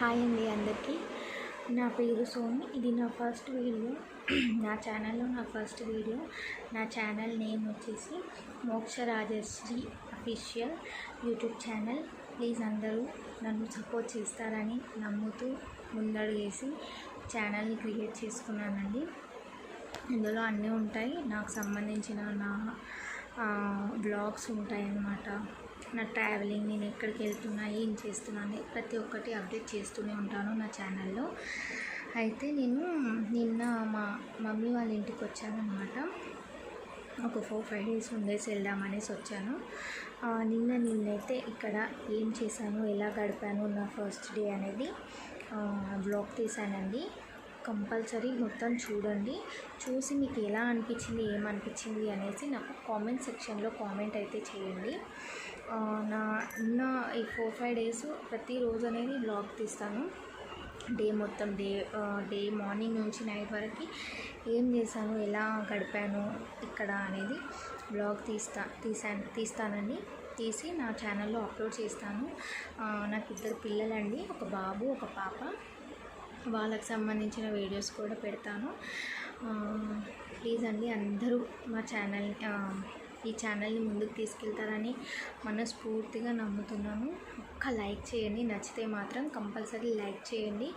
Hi అండి అందరికీ. నా పేరు సోని. ఇది నా ఫస్ట్ వీడియో. నా ఛానల్లో నా ఫస్ట్ వీడియో. నా ఛానల్ నేమ్ వచ్చేసి Moksha Rajasri official YouTube channel. Please అందరూ నన్ను సపోర్ట్ చేస్తారని నమ్ముతూ ముందడుగేసి ఛానల్ని క్రియేట్ చేసుకున్నానండి. ఇందులో అన్నీ ఉంటాయి, నాకు సంబంధించిన నా బ్లాగ్స్ ఉంటాయి అన్నమాట. నా ట్రావెలింగ్, నేను ఎక్కడికి వెళ్తున్నా, ఏం చేస్తున్నాను, ప్రతి ఒక్కటి అప్డేట్ చేస్తూనే ఉంటాను నా ఛానల్లో. అయితే నేను నిన్న మా మమ్మీ వాళ్ళ ఇంటికి వచ్చానమాట. ఒక 4-5 డేస్ ఉండేసి వెళ్దామనేసి వచ్చాను. నిన్నైతే ఇక్కడ ఏం చేశాను, ఎలా గడిపాను, నా ఫస్ట్ డే అనేది బ్లాగ్ తీశానండి. కంపల్సరీ మొత్తం చూడండి. చూసి మీకు ఎలా అనిపించింది, ఏమనిపించింది అనేసి నాకు కామెంట్ సెక్షన్లో కామెంట్ అయితే చేయండి. నిన్న ఈ 4-5 డేస్ ప్రతిరోజు అనేది బ్లాగ్ తీస్తాను. డే మొత్తం డే మార్నింగ్ నుంచి నైట్ వరకు ఏం చేశాను, ఎలా గడిపాను ఇక్కడ అనేది బ్లాగ్ తీస్తానండి. తీసి నా ఛానల్లో అప్లోడ్ చేస్తాను. నాకు 2 పిల్లలండి, ఒక బాబు ఒక పాప. వాళ్ళకి సంబంధించిన వీడియోస్ కూడా పెడతాను. ప్లీజ్ అండి అందరూ మా ఈ ఛానల్ని ముందుకు తీసుకెళ్తారని మనస్ఫూర్తిగా నమ్ముతున్నాను. ఒక్క లైక్ చేయండి, నచ్చితే మాత్రం కంపల్సరీ లైక్ చేయండి.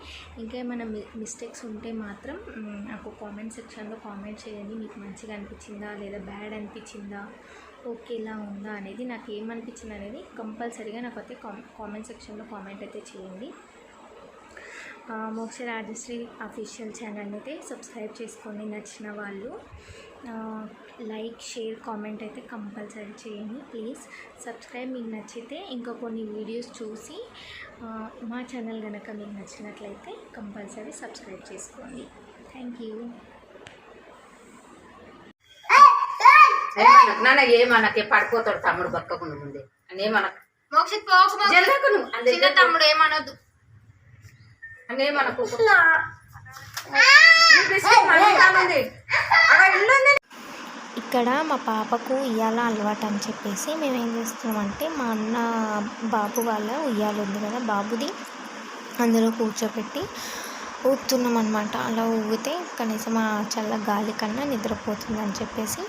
ఇంకా ఏమైనా మిస్టేక్స్ ఉంటే మాత్రం నాకు కామెంట్ సెక్షన్లో కామెంట్ చేయండి. మీకు మంచిగా అనిపించిందా లేదా బ్యాడ్ అనిపించిందా, ఓకేలా ఉందా అనేది, నాకు ఏమనిపించింది అనేది కంపల్సరీగా నాకు అయితే కామెంట్ సెక్షన్లో కామెంట్ అయితే చేయండి. మోక్ష రాజశ్రీ అఫీషియల్ ఛానల్ అయితే సబ్స్క్రైబ్ చేసుకోండి. నచ్చిన వాళ్ళు లైక్, షేర్, కామెంట్ అయితే కంపల్సరీ చేయండి. Please subscribe. మీకు నచ్చితే ఇంకా కొన్ని వీడియోస్ చూసి మా ఛానల్ కనుక మీకు నచ్చినట్లయితే కంపల్సరీ సబ్స్క్రైబ్ చేసుకోండి. Thank you. ఏమనకే పడిపోతాడు తమ్ముడు బక్కకుండా ముందే ఏమనకు తమ్ముడు ఏమనొద్దు అనే మనకు ఇక్కడ మా పాపకు ఉయ్యాల అలవాటు అని చెప్పేసి మేము ఏం చేస్తున్నామంటే, మా అన్న బాబు వాళ్ళ ఉయ్యాల ఉంది కదా బాబుది, అందులో కూర్చోపెట్టి ఊపుతున్నాం అనమాట. అలా ఊగితే కనీసం ఆ చల్ల గాలి కన్నా నిద్రపోతుంది అని చెప్పేసి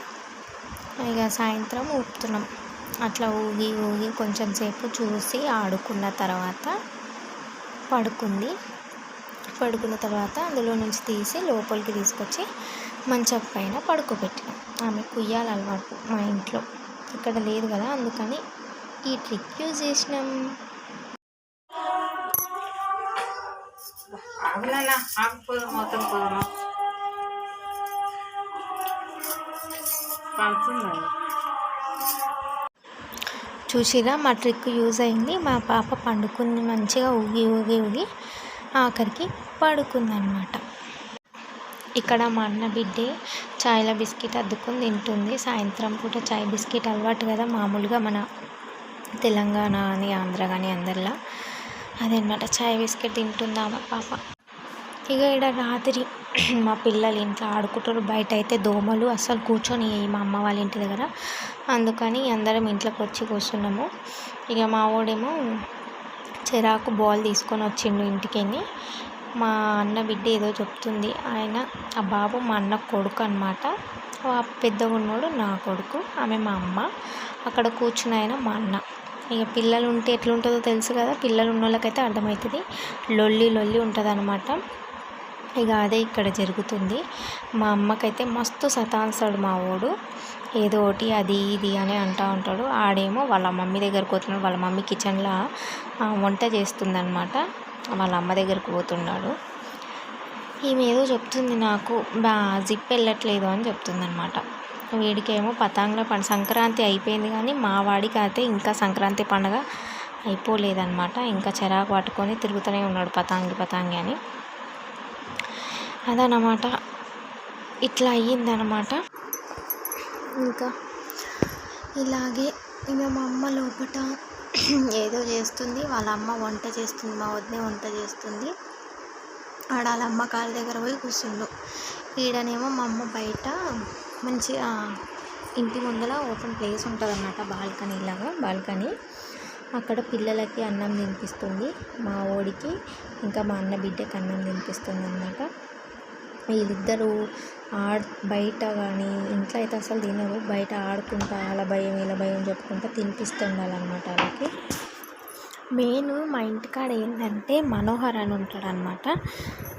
ఇక సాయంత్రం ఊపుతున్నాం. అట్లా ఊగి కొంచెం సేపు చూసి ఆడుకున్న తర్వాత పడుకున్న తర్వాత అందులో నుంచి తీసి లోపలికి తీసుకొచ్చి మంచం పైన పడుకోబెట్టినాం. ఆమెకు ఉయ్యాల అలవాటు మా ఇంట్లో, ఇక్కడ లేదు కదా, అందుకని ఈ ట్రిక్ యూజ్ చేసినాం. చూసిరా, మా ట్రిక్ యూజ్ అయింది. మా పాప పండుకుంది, మంచిగా ఊగి ఆఖరికి పడుకుందనమాట. ఇక్కడ మా అన్న బిడ్డే చాయ్లో బిస్కెట్ అద్దుకొని తింటుంది. సాయంత్రం పూట చాయ్ బిస్కెట్ అలవాటు కదా, మామూలుగా మన తెలంగాణ అని ఆంధ్ర కానీ అందరిలా అదనమాట. చాయ్ బిస్కెట్ తింటుందా మా పాప. ఇక ఇక్కడ రాత్రి మా పిల్లలు ఇంట్లో ఆడుకుంటారు. బయట అయితే దోమలు అస్సలు కూర్చొని మా అమ్మ వాళ్ళ ఇంటి దగ్గర, అందుకని అందరం ఇంట్లోకి వచ్చి కూర్చున్నాము. ఇక మా వాడేమో చెరాకు బాల్ తీసుకొని వచ్చిండు ఇంటికి. మా అన్న బిడ్డ ఏదో చెప్తుంది. ఆ బాబు మా అన్న కొడుకు అనమాట. పెద్దగా ఉన్నోడు నా కొడుకు, ఆమె మా అమ్మ. అక్కడ కూర్చున్న ఆయన మా అన్న. ఇక పిల్లలు ఉంటే ఎట్లుంటుందో తెలుసు కదా, పిల్లలు ఉన్న వాళ్ళకైతే అర్థమవుతుంది. లొల్లి ఉంటుంది అనమాట. ఇక అదే ఇక్కడ జరుగుతుంది. మా అమ్మకైతే మస్తు సతాయిస్తాడు మా వాడు. ఏదో ఒకటి అది ఇది అని అంటూ ఉంటాడు. ఆడేమో వాళ్ళ మమ్మీ దగ్గరకు పోతున్నాడు. వాళ్ళ మమ్మీ కిచెన్లో వంట చేస్తుందన్నమాట. వాళ్ళ అమ్మ దగ్గరకు పోతున్నాడు. ఈమె ఏదో చెప్తుంది నాకు, జిప్ వెళ్ళట్లేదు అని చెప్తుందన్నమాట. వీడికేమో సంక్రాంతి అయిపోయింది కానీ మా వాడికి అయితే ఇంకా సంక్రాంతి పండుగ అయిపోలేదన్నమాట. ఇంకా చెరాకు పట్టుకొని తిరుగుతూనే ఉన్నాడు పతాంగి అని. అదనమాట, ఇట్లా అయ్యిందనమాట. ఇంకా ఇలాగే ఇక మా అమ్మ లోపట ఏదో చేస్తుంది, వాళ్ళ అమ్మ వంట చేస్తుంది, మా వదినే వంట చేస్తుంది. ఆడ వాళ్ళ అమ్మ కాళ్ళ దగ్గర పోయి కూర్చుండు. ఈడనేమో మా అమ్మ బయట మంచిగా ఇంటి ముందర ఓపెన్ ప్లేస్ ఉంటుంది అన్నమాట, బాల్కనీ. అక్కడ పిల్లలకి అన్నం తినిపిస్తుంది, మా ఓడికి ఇంకా మా అన్న బిడ్డకి అన్నం తినిపిస్తుంది అన్నమాట. వీళ్ళిద్దరూ బయట కానీ ఇంట్లో అయితే అసలు తినరు, బయట ఆడుకుంటా అలా భయం ఇలా భయం చెప్పుకుంటా తినిపిస్తుండాలన్నమాట వాళ్ళకి. మెయిన్ మా ఇంటికాడ ఏంటంటే మనోహర్ అని ఉంటాడు అనమాట,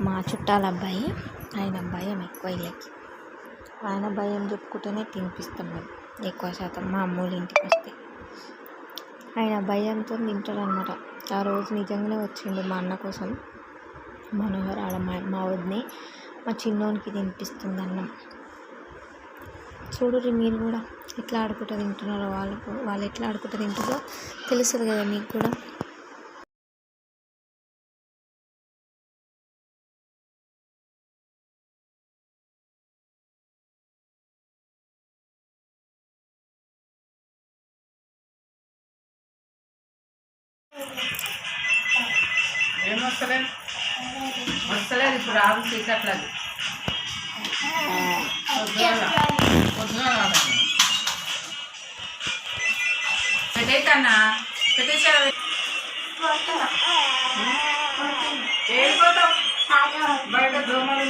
మా చుట్టాల అబ్బాయి. ఆయన భయం ఎక్కువ వీళ్ళకి, ఆయన భయం చెప్పుకుంటూనే తినిపిస్తాం మేము ఎక్కువ శాతం మా అమ్మోళ్ళ ఇంటికి వస్తే. ఆయన భయంతో తింటాడు అనమాట. ఆ రోజు నిజంగానే వచ్చిండు మా అన్న కోసం మనోహర్, ఆడ మా వదినే మా చిన్నోనికి తినిపిస్తుంది అన్నం. చూడుర్రి మీరు కూడా ఎట్లా ఆడుకుంటూ తింటున్నారో, వాళ్ళు ఎట్లా ఆడుకుంటూ తింటారో తెలుస్తుంది కదా మీకు కూడా. ఏం వస్తలేదు ఇప్పుడు రాదు చీకట్లేదు. పెట్టేకన్నా పెట్టేసావు వెళ్ళిపోతావు బయట దోమలు